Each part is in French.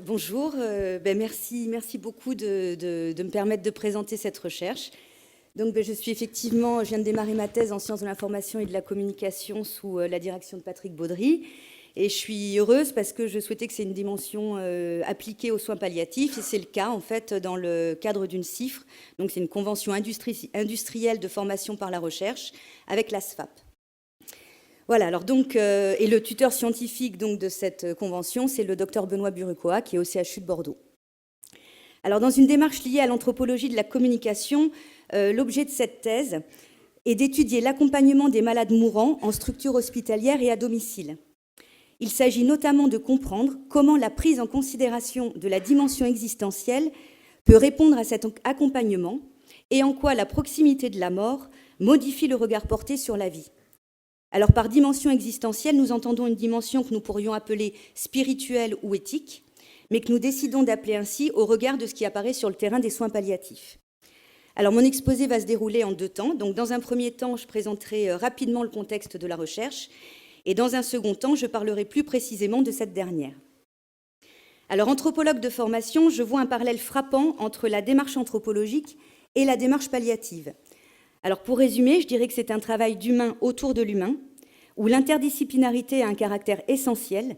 Bonjour, merci beaucoup de me permettre de présenter cette recherche. Donc, je viens de démarrer ma thèse en sciences de l'information et de la communication sous la direction de Patrick Baudry. Et je suis heureuse parce que je souhaitais que c'est une dimension appliquée aux soins palliatifs. Et c'est le cas, en fait, dans le cadre d'une CIFRE. Donc, c'est une convention industrielle de formation par la recherche avec la SFAP. Voilà, alors donc, et le tuteur scientifique donc, de cette convention, c'est le docteur Benoît Burucoa, qui est au CHU de Bordeaux. Alors, dans une démarche liée à l'anthropologie de la communication, l'objet de cette thèse est d'étudier l'accompagnement des malades mourants en structure hospitalière et à domicile. Il s'agit notamment de comprendre comment la prise en considération de la dimension existentielle peut répondre à cet accompagnement et en quoi la proximité de la mort modifie le regard porté sur la vie. Alors, par dimension existentielle, nous entendons une dimension que nous pourrions appeler spirituelle ou éthique, mais que nous décidons d'appeler ainsi au regard de ce qui apparaît sur le terrain des soins palliatifs. Alors, mon exposé va se dérouler en 2 temps. Donc, dans un premier temps, je présenterai rapidement le contexte de la recherche, et dans un second temps, je parlerai plus précisément de cette dernière. Alors, anthropologue de formation, je vois un parallèle frappant entre la démarche anthropologique et la démarche palliative. Alors, pour résumer, je dirais que c'est un travail d'humain autour de l'humain, où l'interdisciplinarité a un caractère essentiel,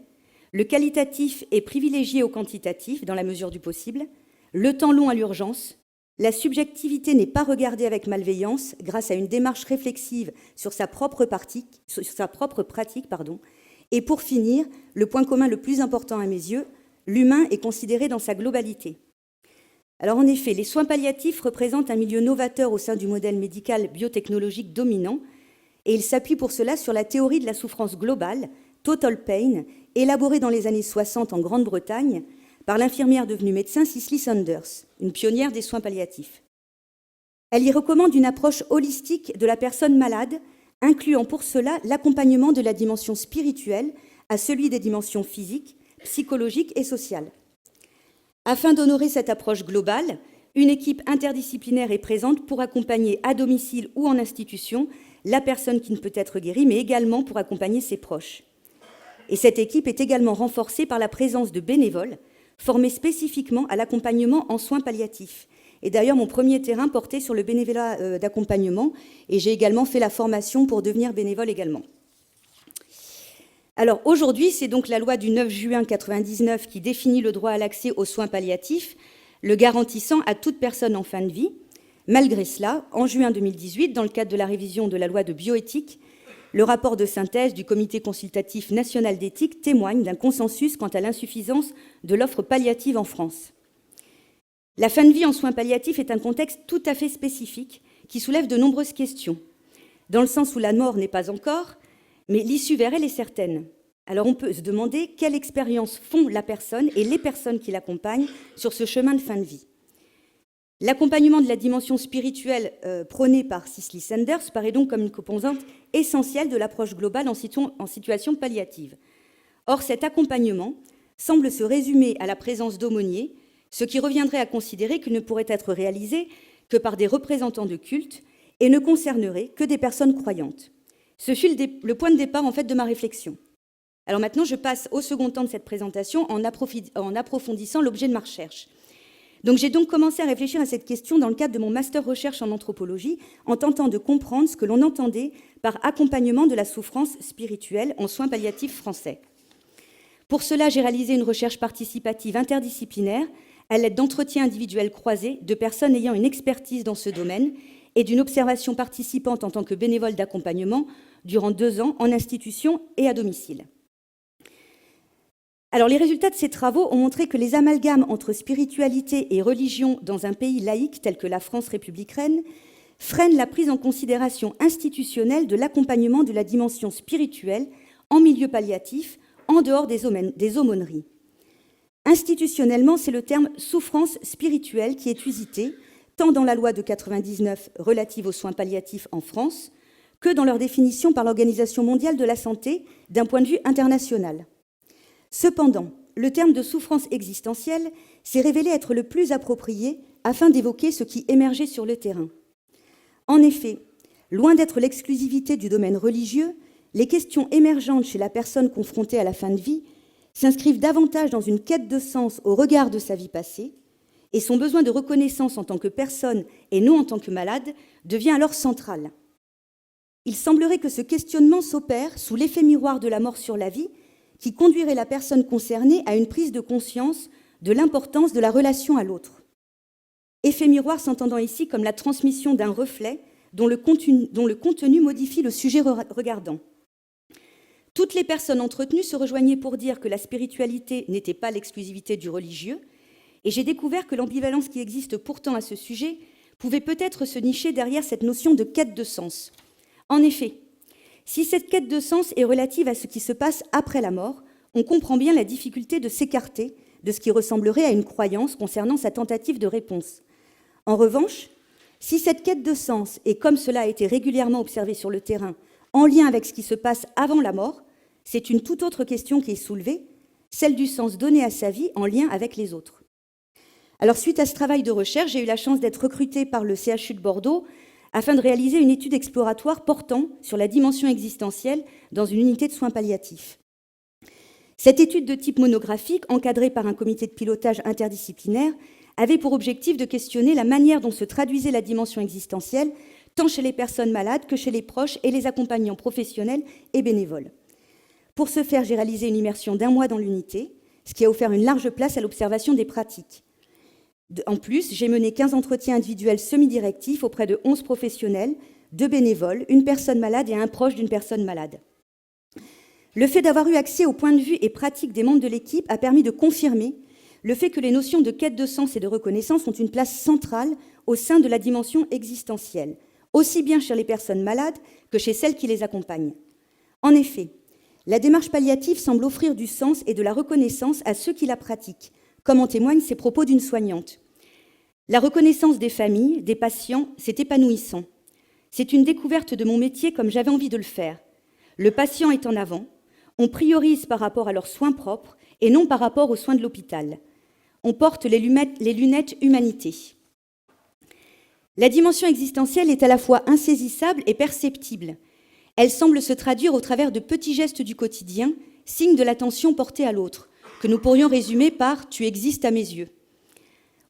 le qualitatif est privilégié au quantitatif dans la mesure du possible, le temps long à l'urgence, la subjectivité n'est pas regardée avec malveillance grâce à une démarche réflexive sur sa propre pratique, et pour finir, le point commun le plus important à mes yeux, l'humain est considéré dans sa globalité. Alors en effet, les soins palliatifs représentent un milieu novateur au sein du modèle médical biotechnologique dominant, et il s'appuie pour cela sur la théorie de la souffrance globale, Total Pain, élaborée dans les années 60 en Grande-Bretagne par l'infirmière devenue médecin Cicely Saunders, une pionnière des soins palliatifs. Elle y recommande une approche holistique de la personne malade, incluant pour cela l'accompagnement de la dimension spirituelle à celui des dimensions physiques, psychologiques et sociales. Afin d'honorer cette approche globale, une équipe interdisciplinaire est présente pour accompagner à domicile ou en institution la personne qui ne peut être guérie, mais également pour accompagner ses proches. Et cette équipe est également renforcée par la présence de bénévoles formés spécifiquement à l'accompagnement en soins palliatifs. Et d'ailleurs, mon premier terrain portait sur le bénévolat d'accompagnement, et j'ai également fait la formation pour devenir bénévole également. Alors aujourd'hui, c'est donc la loi du 9 juin 1999 qui définit le droit à l'accès aux soins palliatifs, le garantissant à toute personne en fin de vie. Malgré cela, en juin 2018, dans le cadre de la révision de la loi de bioéthique, le rapport de synthèse du Comité consultatif national d'éthique témoigne d'un consensus quant à l'insuffisance de l'offre palliative en France. La fin de vie en soins palliatifs est un contexte tout à fait spécifique qui soulève de nombreuses questions, dans le sens où la mort n'est pas encore, mais l'issue vers elle est certaine. Alors on peut se demander quelle expérience font la personne et les personnes qui l'accompagnent sur ce chemin de fin de vie. L'accompagnement de la dimension spirituelle prônée par Cicely Saunders paraît donc comme une composante essentielle de l'approche globale en situation palliative. Or, cet accompagnement semble se résumer à la présence d'aumôniers, ce qui reviendrait à considérer qu'il ne pourrait être réalisé que par des représentants de culte et ne concernerait que des personnes croyantes. Ce fut le point de départ en fait de ma réflexion. Alors maintenant, je passe au second temps de cette présentation en approfondissant l'objet de ma recherche. Donc j'ai donc commencé à réfléchir à cette question dans le cadre de mon master recherche en anthropologie, en tentant de comprendre ce que l'on entendait par accompagnement de la souffrance spirituelle en soins palliatifs français. Pour cela, j'ai réalisé une recherche participative interdisciplinaire à l'aide d'entretiens individuels croisés de personnes ayant une expertise dans ce domaine et d'une observation participante en tant que bénévole d'accompagnement durant 2 ans en institution et à domicile. Alors, les résultats de ces travaux ont montré que les amalgames entre spiritualité et religion dans un pays laïque tel que la France républicaine freinent la prise en considération institutionnelle de l'accompagnement de la dimension spirituelle en milieu palliatif, en dehors des aumôneries. Institutionnellement, c'est le terme souffrance spirituelle qui est usité, tant dans la loi de 1999 relative aux soins palliatifs en France, que dans leur définition par l'Organisation mondiale de la santé d'un point de vue international. Cependant, le terme de souffrance existentielle s'est révélé être le plus approprié afin d'évoquer ce qui émergeait sur le terrain. En effet, loin d'être l'exclusivité du domaine religieux, les questions émergentes chez la personne confrontée à la fin de vie s'inscrivent davantage dans une quête de sens au regard de sa vie passée, et son besoin de reconnaissance en tant que personne et non en tant que malade devient alors central. Il semblerait que ce questionnement s'opère sous l'effet miroir de la mort sur la vie, qui conduirait la personne concernée à une prise de conscience de l'importance de la relation à l'autre. Effet miroir s'entendant ici comme la transmission d'un reflet dont le contenu modifie le sujet regardant. Toutes les personnes entretenues se rejoignaient pour dire que la spiritualité n'était pas l'exclusivité du religieux, et j'ai découvert que l'ambivalence qui existe pourtant à ce sujet pouvait peut-être se nicher derrière cette notion de quête de sens. En effet, si cette quête de sens est relative à ce qui se passe après la mort, on comprend bien la difficulté de s'écarter de ce qui ressemblerait à une croyance concernant sa tentative de réponse. En revanche, si cette quête de sens est, comme cela a été régulièrement observé sur le terrain, en lien avec ce qui se passe avant la mort, c'est une toute autre question qui est soulevée, celle du sens donné à sa vie en lien avec les autres. Alors, suite à ce travail de recherche, j'ai eu la chance d'être recrutée par le CHU de Bordeaux afin de réaliser une étude exploratoire portant sur la dimension existentielle dans une unité de soins palliatifs. Cette étude de type monographique, encadrée par un comité de pilotage interdisciplinaire, avait pour objectif de questionner la manière dont se traduisait la dimension existentielle, tant chez les personnes malades que chez les proches et les accompagnants professionnels et bénévoles. Pour ce faire, j'ai réalisé une immersion d'1 mois dans l'unité, ce qui a offert une large place à l'observation des pratiques. En plus, j'ai mené 15 entretiens individuels semi-directifs auprès de 11 professionnels, 2 bénévoles, une personne malade et un proche d'une personne malade. Le fait d'avoir eu accès aux points de vue et pratiques des membres de l'équipe a permis de confirmer le fait que les notions de quête de sens et de reconnaissance ont une place centrale au sein de la dimension existentielle, aussi bien chez les personnes malades que chez celles qui les accompagnent. En effet, la démarche palliative semble offrir du sens et de la reconnaissance à ceux qui la pratiquent, comme en témoignent ces propos d'une soignante. La reconnaissance des familles, des patients, c'est épanouissant. C'est une découverte de mon métier comme j'avais envie de le faire. Le patient est en avant, on priorise par rapport à leurs soins propres et non par rapport aux soins de l'hôpital. On porte les lunettes humanité. La dimension existentielle est à la fois insaisissable et perceptible. Elle semble se traduire au travers de petits gestes du quotidien, signes de l'attention portée à l'autre, que nous pourrions résumer par « tu existes à mes yeux ».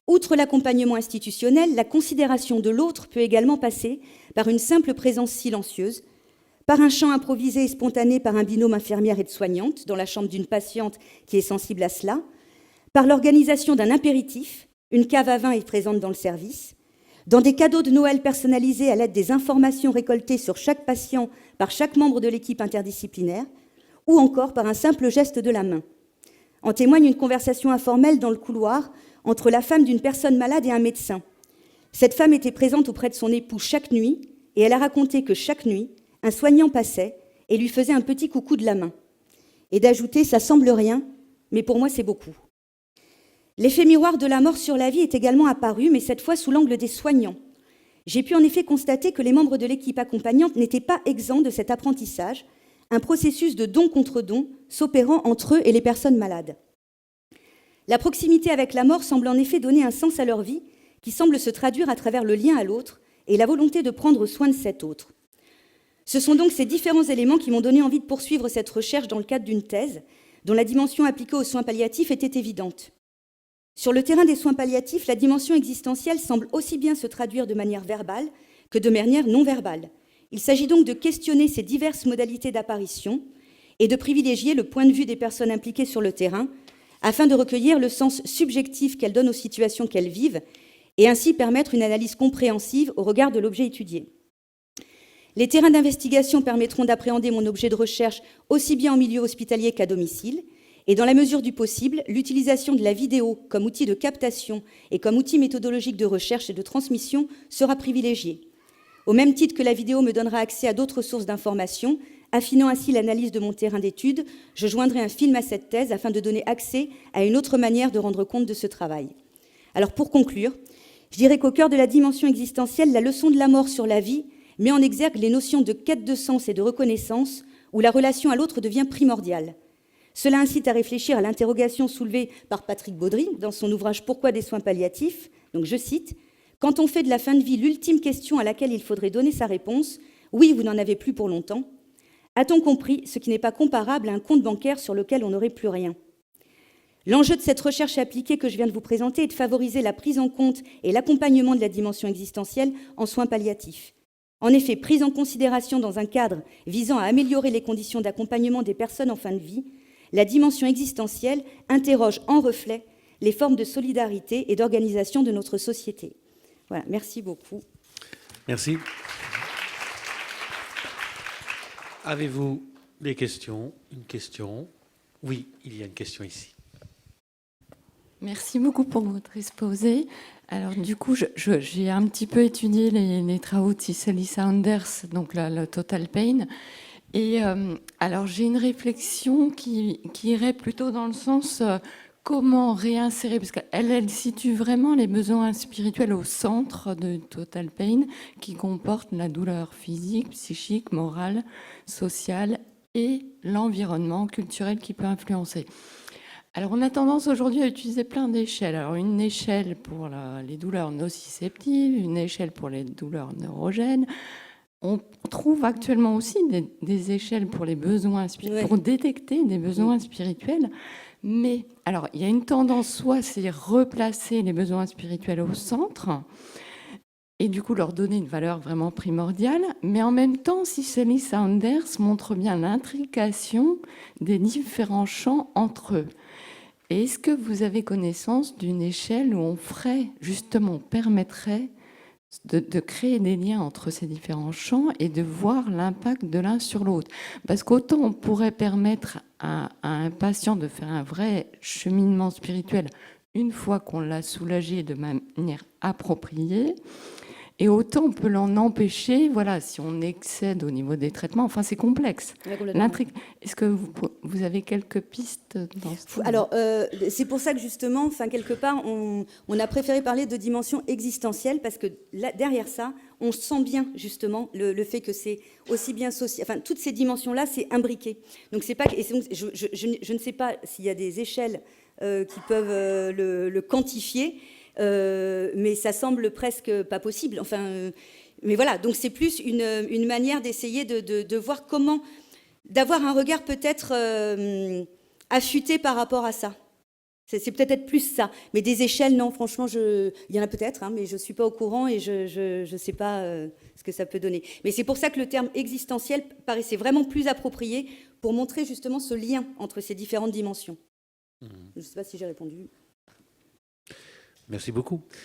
Outre l'accompagnement institutionnel, la considération de l'autre peut également passer par une simple présence silencieuse, par un chant improvisé et spontané par un binôme infirmière et de soignante dans la chambre d'une patiente qui est sensible à cela, par l'organisation d'un apéritif, une cave à vin est présente dans le service, dans des cadeaux de Noël personnalisés à l'aide des informations récoltées sur chaque patient par chaque membre de l'équipe interdisciplinaire, ou encore par un simple geste de la main. En témoigne une conversation informelle dans le couloir entre la femme d'une personne malade et un médecin. Cette femme était présente auprès de son époux chaque nuit et elle a raconté que chaque nuit, un soignant passait et lui faisait un petit coucou de la main. Et d'ajouter « ça semble rien, mais pour moi c'est beaucoup ». L'effet miroir de la mort sur la vie est également apparu, mais cette fois sous l'angle des soignants. J'ai pu en effet constater que les membres de l'équipe accompagnante n'étaient pas exempts de cet apprentissage, un processus de don contre don s'opérant entre eux et les personnes malades. La proximité avec la mort semble en effet donner un sens à leur vie qui semble se traduire à travers le lien à l'autre et la volonté de prendre soin de cet autre. Ce sont donc ces différents éléments qui m'ont donné envie de poursuivre cette recherche dans le cadre d'une thèse dont la dimension appliquée aux soins palliatifs était évidente. Sur le terrain des soins palliatifs, la dimension existentielle semble aussi bien se traduire de manière verbale que de manière non verbale. Il s'agit donc de questionner ces diverses modalités d'apparition et de privilégier le point de vue des personnes impliquées sur le terrain afin de recueillir le sens subjectif qu'elles donnent aux situations qu'elles vivent et ainsi permettre une analyse compréhensive au regard de l'objet étudié. Les terrains d'investigation permettront d'appréhender mon objet de recherche aussi bien en milieu hospitalier qu'à domicile, et dans la mesure du possible, l'utilisation de la vidéo comme outil de captation et comme outil méthodologique de recherche et de transmission sera privilégiée. Au même titre que la vidéo me donnera accès à d'autres sources d'informations, affinant ainsi l'analyse de mon terrain d'étude, je joindrai un film à cette thèse afin de donner accès à une autre manière de rendre compte de ce travail. Alors pour conclure, je dirais qu'au cœur de la dimension existentielle, la leçon de la mort sur la vie met en exergue les notions de quête de sens et de reconnaissance, où la relation à l'autre devient primordiale. Cela incite à réfléchir à l'interrogation soulevée par Patrick Baudry dans son ouvrage « Pourquoi des soins palliatifs ?» Donc je cite « Quand on fait de la fin de vie l'ultime question à laquelle il faudrait donner sa réponse, oui, vous n'en avez plus pour longtemps, a-t-on compris ce qui n'est pas comparable à un compte bancaire sur lequel on n'aurait plus rien ? L'enjeu de cette recherche appliquée que je viens de vous présenter est de favoriser la prise en compte et l'accompagnement de la dimension existentielle en soins palliatifs. En effet, prise en considération dans un cadre visant à améliorer les conditions d'accompagnement des personnes en fin de vie, la dimension existentielle interroge en reflet les formes de solidarité et d'organisation de notre société. Voilà, merci beaucoup. Merci. Avez-vous des questions? Une question? Oui, il y a une question ici. Merci beaucoup pour votre exposé. Alors du coup, j'ai un petit peu étudié les travaux de Cicely Saunders, donc le Total Pain. Et alors j'ai une réflexion qui irait plutôt dans le sens comment réinsérer, parce qu'elle situe vraiment les besoins spirituels au centre de Total Pain, qui comporte la douleur physique, psychique, morale, sociale et l'environnement culturel qui peut influencer. Alors, on a tendance aujourd'hui à utiliser plein d'échelles. Alors, une échelle pour les douleurs nociceptives, une échelle pour les douleurs neurogènes. On trouve actuellement aussi des échelles pour les besoins spirituels, pour détecter des besoins spirituels. Mais, alors, il y a une tendance, soit c'est replacer les besoins spirituels au centre, et du coup leur donner une valeur vraiment primordiale, mais en même temps, Cicely Saunders montre bien l'intrication des différents champs entre eux. Et est-ce que vous avez connaissance d'une échelle où on permettrait de créer des liens entre ces différents champs et de voir l'impact de l'un sur l'autre? Parce qu'autant on pourrait permettre à un patient de faire un vrai cheminement spirituel une fois qu'on l'a soulagé de manière appropriée, et autant on peut l'en empêcher, voilà, si on excède au niveau des traitements. Enfin, c'est complexe. L'intrigue. Est-ce que vous avez quelques pistes dans ce Alors, c'est pour ça que justement, quelque part, on a préféré parler de dimension existentielle, parce que là, derrière ça, on sent bien justement le fait que c'est aussi bien social. Enfin, toutes ces dimensions-là, c'est imbriqué. Donc, c'est pas. Et donc, je ne sais pas s'il y a des échelles qui peuvent le quantifier. Mais ça semble presque pas possible. Enfin, mais voilà, donc c'est plus une manière d'essayer de voir comment, d'avoir un regard peut-être affûté par rapport à ça. C'est peut-être plus ça. Mais des échelles, non, franchement, il y en a peut-être, mais je ne suis pas au courant et je ne sais pas ce que ça peut donner. Mais c'est pour ça que le terme existentiel paraissait vraiment plus approprié pour montrer justement ce lien entre ces différentes dimensions. Je ne sais pas si j'ai répondu. Merci beaucoup.